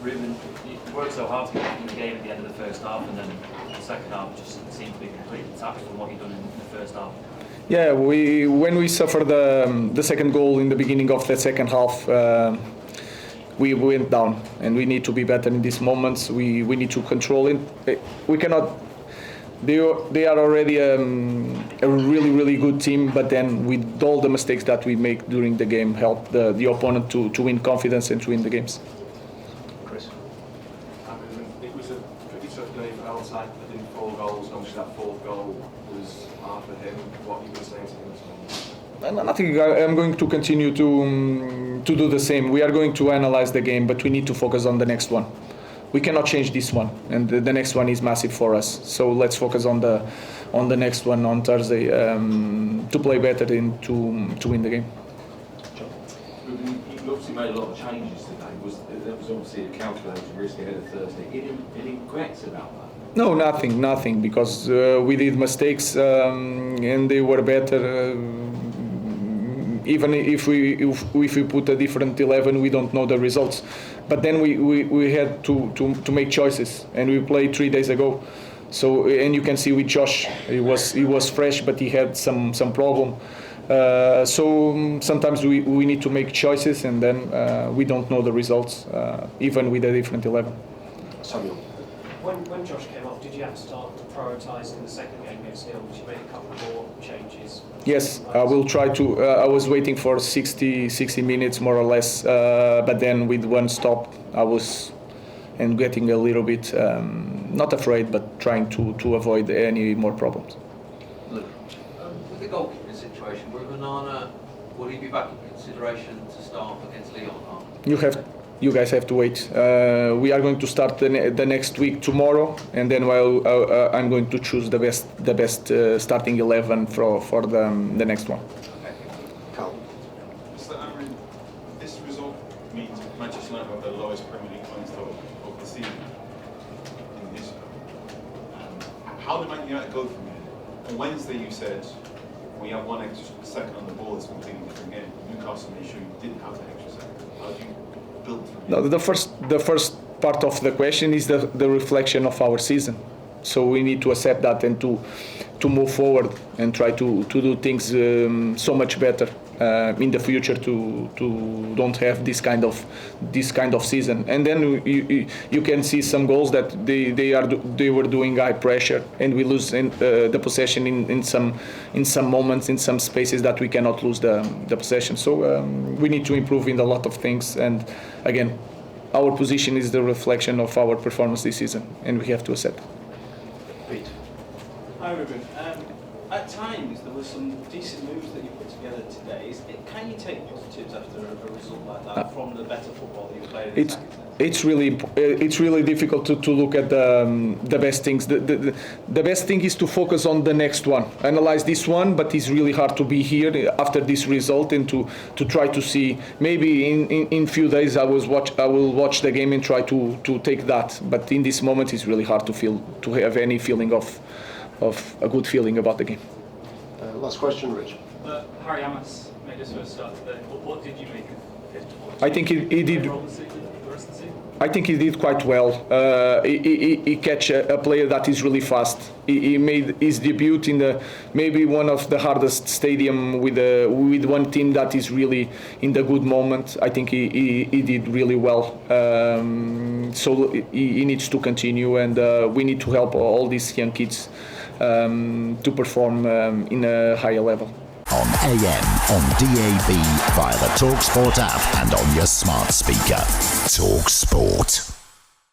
Ruben, you worked so hard to get back in the game at the end of the first half, and then the second half just seemed to be completely detached from what you'd done in the first half. Yeah, when we suffered the second goal in the beginning of the second half, we went down, and we need to be better in these moments. We need to control it. We cannot. They are already a really good team, but then with all the mistakes that we make during the game, help the opponent to win confidence and to win the games. Chris, it was a pretty tough day for outside. I think 4 goals. Obviously, that 4th goal was hard for him. What are you going to say to him this morning? Nothing. I'm going to continue to do the same. We are going to analyze the game, but we need to focus on the next one. We cannot change this one, and the next one is massive for us. So let's focus on the next one on Thursday to play better and to win the game. Ruben, you obviously made a lot of changes today. That was obviously a calculated risk ahead of Thursday. Any regrets about that? No, nothing, because we did mistakes and they were better. Even if we put a different 11, we don't know the results. But then we had to make choices, and we played 3 days ago. So, and you can see with Josh, he was fresh, but he had some problem. So sometimes we need to make choices, and then we don't know the results, even with a different 11. Samuel. When Josh came off, did you have to start prioritising the second game against Hill? Did you make a couple more changes? Yes, I will try to. I was waiting for 60 minutes more or less, but then with one stop, I was getting a little bit not afraid, but trying to avoid any more problems. Look, with the goalkeeping situation, will he be back in consideration to start against Lyon? You guys have to wait. We are going to start the next week tomorrow, and then I'm going to choose the best starting 11 for the next one. Carl. Mr. Amorim, this result means Manchester United have the lowest Premier League points total of the season in history. How did Man United go from here? On Wednesday you said we have one extra second on the ball, it's a completely different game. Newcastle made sure you didn't have the extra second. How do you build from here? No, the first part of the question is the reflection of our season. So we need to accept that and to move forward and try to do things so much better in the future to don't have this kind of season. And then you can see some goals that they were doing high pressure, and we lose the possession in some moments, in some spaces that we cannot lose the possession. So we need to improve in a lot of things, and again, our position is the reflection of our performance this season, and we have to accept. Pete. Hi Ruben. At times there were some decent moves that you put together today. Can you take positives after a result like that from the better football that you played in the second set? It's really difficult to look at the best things. The best thing is to focus on the next one, analyze this one, but it's really hard to be here after this result and to try to see. Maybe in few days I will watch the game and try to take that. But in this moment it's really hard to have any feeling of a good feeling about the game. Last question, Rich. Harry Amos made his first start today. What did you make of his performance? I think he did. The rest of the season? I think he did quite well. He catch a player that is really fast. He made his debut in maybe one of the hardest stadium with one team that is really in the good moment. I think he did really well. So he needs to continue, and we need to help all these young kids to perform in a higher level. On AM, on DAB, via the talkSPORT app and on your smart speaker. talkSPORT.